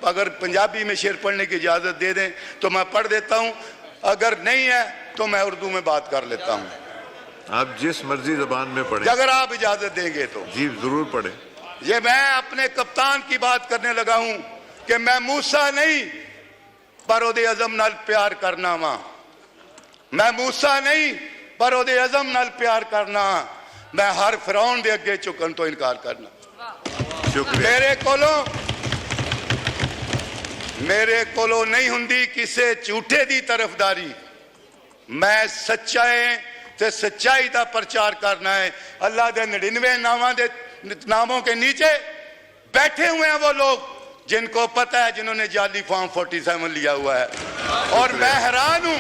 अगर पंजाबी में शेर पढ़ने की इजाज़त दे दें तो मैं पढ़ देता हूँ, अगर नहीं है तो मैं उर्दू में बात कर लेता हूँ। आप जिस मर्जी जबान में पढ़ें, अगर आप इजाज़त देंगे तो जी जरूर पढ़ें। ये मैं अपने कप्तान की बात करने लगा हूँ कि मैं मूसा नहीं पर ओदे अज़म नाल प्यार करना वा, मैं मूसा नहीं पर ओदे अज़म नाल प्यार करना, मैं हर फिरौन दे अगे झुकन तो इनकार करना। शुक्रिया। मेरे कोलों नहीं हुंदी किसे झूठे दी तरफदारी, मैं सच्चाई ते सच्चाई का प्रचार करना है। अल्लाह के 99 नामों के नीचे बैठे हुए हैं वो लोग जिनको पता है, जिन्होंने जाली फॉर्म 47 लिया हुआ है। और मैं हैरान हूं,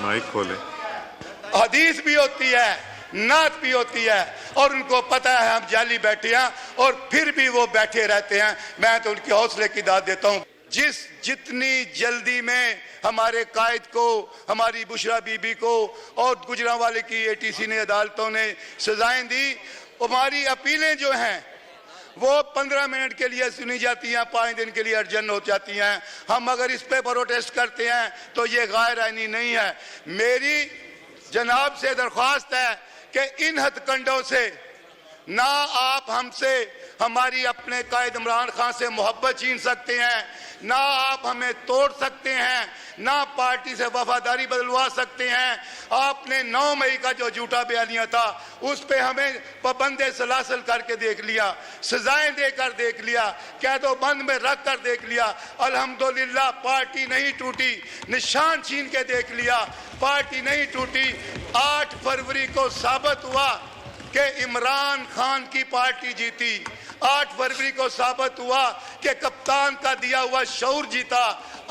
माइक खोले। हदीस भी होती है, नात भी होती है, और उनको पता है हम जाली बैठे हैं और फिर भी वो बैठे रहते हैं। मैं तो उनके हौसले की दाद देता हूं। जितनी जल्दी में हमारे कायद को, हमारी बुशरा बीबी को और गुजरांवाले की एटीसी ने, अदालतों ने सजाएं दी, हमारी अपीलें जो हैं वो 15 मिनट के लिए सुनी जाती हैं, 5 दिन के लिए अर्जन हो जाती हैं। हम अगर इस पे प्रोटेस्ट करते हैं तो ये गैर आईनी नहीं है। मेरी जनाब से दरख्वास्त है कि इन हथकंडों से ना आप हमसे, हमारी अपने कायद इमरान खान से मोहब्बत छीन सकते हैं, ना आप हमें तोड़ सकते हैं, ना पार्टी से वफादारी बदलवा सकते हैं। आपने 9 मई का जो झूठा बयानिया था उस पे हमें पाबंदे सलासल करके देख लिया, सजाएं देकर देख लिया, कैदो बंद में रख कर देख लिया। अल्हम्दुलिल्लाह पार्टी नहीं टूटी, निशान छीन के देख लिया, पार्टी नहीं टूटी। 8 फरवरी को साबित हुआ कि इमरान खान की पार्टी जीती। 8 फरवरी को साबित हुआ कि कप्तान का दिया हुआ शऊर जीता।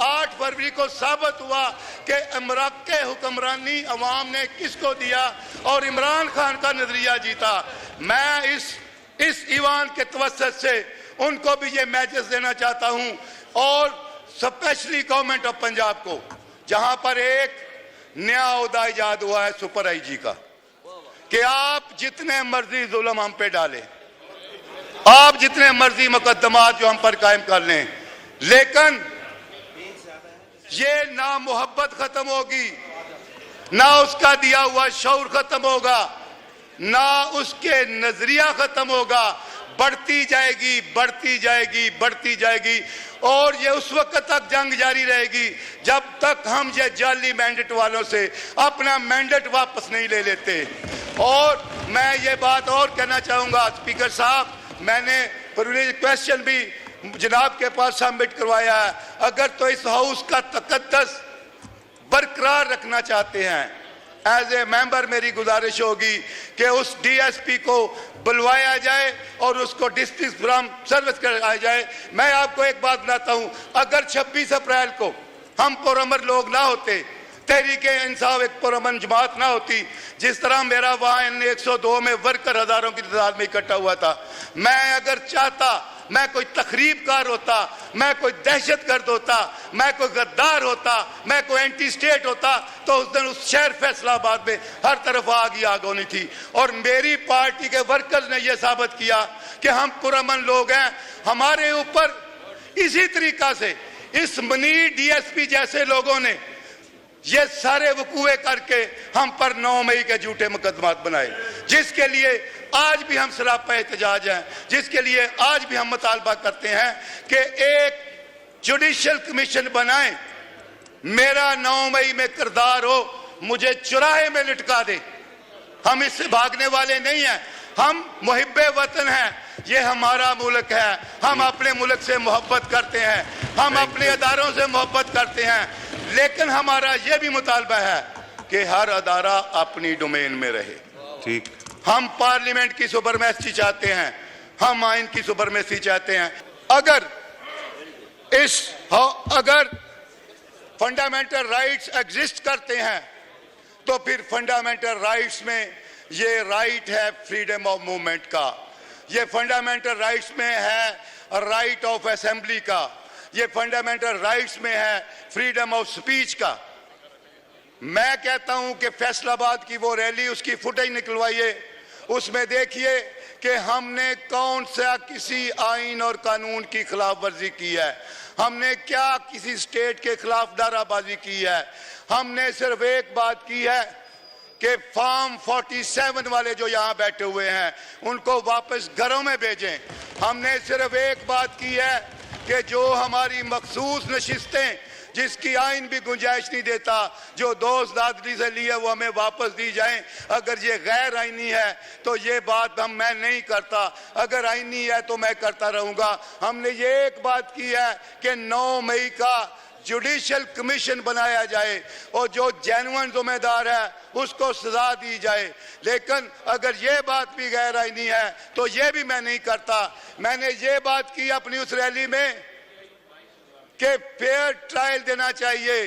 8 फरवरी को साबित हुआ कि इमरान के हुक्मरानी अवाम ने किसको दिया और इमरान खान का नजरिया जीता। मैं इस ईवान के तवस्सुत से उनको भी ये मैसेज देना चाहता हूं, और स्पेशली गवर्नमेंट ऑफ पंजाब को, जहां पर एक नया ओहदा इजाद हुआ है सुपर आईजी का, कि आप जितने मर्जी जुल्म हम पे डालें, आप जितने मर्जी मुकदमात जो हम पर कायम कर लें, लेकिन ये ना मोहब्बत खत्म होगी, ना उसका दिया हुआ शऊर खत्म होगा, ना उसके नजरिया खत्म होगा। बढ़ती जाएगी, बढ़ती जाएगी, बढ़ती जाएगी, और ये उस वक्त तक जंग जारी रहेगी जब तक हम ये जाली मैंडेट वालों से अपना मैंडेट वापस नहीं ले लेते। और मैं ये बात और कहना चाहूंगा, स्पीकर साहब, मैंने प्रिविलेज क्वेश्चन भी जनाब के पास सबमिट करवाया है। अगर तो इस हाउस का तकद्दस बरकरार रखना चाहते हैं, एज ए मेंबर मेरी गुजारिश होगी कि उस डीएसपी को बुलवाया जाए और उसको डिस्मिस फ्रॉम सर्विस कराया जाए। मैं आपको एक बात बताता हूं, अगर 26 अप्रैल को हम पुरअमन लोग ना होते, तहरीके इंसाफ एक पुरअमन जमात ना होती, जिस तरह मेरा वहां 102 में वर्कर हजारों की तादाद में इकट्ठा हुआ था, मैं अगर चाहता मैं कोई तखरीबकार होता, मैं कोई दहशतगर्द होता, मैं कोई गद्दार होता, मैं कोई एंटी स्टेट होता, तो उस दिन उस शहर फैसलाबाद में हर तरफ आग होनी थी। और मेरी पार्टी के वर्कर्स ने यह साबित किया कि हम पुरअमन लोग हैं। हमारे ऊपर इसी तरीका से इस मनी डीएसपी जैसे लोगों ने ये सारे वकूए करके हम पर 9 मई के झूठे मुकदमात बनाए, जिसके लिए आज भी हम सरापा एहतजाज हैं, जिसके लिए आज भी हम मुतालबा करते हैं कि एक जुडिशियल कमीशन बनाएं, मेरा 9 मई में किरदार हो, मुझे चुराहे में लटका दे। हम इससे भागने वाले नहीं हैं, हम मुहिब्बे वतन हैं, ये हमारा मुल्क है, हम अपने मुल्क से मोहब्बत करते हैं, हम अपने अदारों से मोहब्बत करते हैं, लेकिन हमारा यह भी मुतालबा है कि हर अदारा अपनी डोमेन में रहे। ठीक, हम पार्लियामेंट की सुपरमेसी चाहते हैं, हम आइन की सुपरमेसी चाहते हैं। अगर फंडामेंटल राइट्स एग्जिस्ट करते हैं तो फिर फंडामेंटल राइट्स में ये राइट है फ्रीडम ऑफ मूवमेंट का, ये फंडामेंटल राइट्स में है राइट ऑफ असेंबली का, ये फंडामेंटल राइट्स में है फ्रीडम ऑफ स्पीच का। मैं कहता हूं कि फैसलाबाद की वो रैली, उसकी फुटेज निकलवाइए, उसमें देखिए कि हमने कौन सा किसी आइन और कानून की खिलाफ वर्जी की है, हमने क्या किसी स्टेट के खिलाफ नाराबाजी की है। हमने सिर्फ एक बात की है कि फॉर्म 47 वाले जो यहाँ बैठे हुए हैं उनको वापस घरों में भेजें। हमने सिर्फ एक बात की है कि जो हमारी मखसूस नशिस्तें जिसकी आइन भी गुंजाइश नहीं देता, जो दोस्त दादरी से लिए वो हमें वापस दी जाएं। अगर ये गैर आइनी है तो ये बात मैं नहीं करता, अगर आइनी है तो मैं करता रहूंगा। हमने ये एक बात की है कि 9 मई का जुडिशल कमीशन बनाया जाए और जो जेन्युइन जिम्मेदार है उसको सजा दी जाए। लेकिन अगर ये बात भी गैर आइनी है तो ये भी मैं नहीं करता। मैंने ये बात की अपनी उस रैली में कि फेयर ट्रायल देना चाहिए।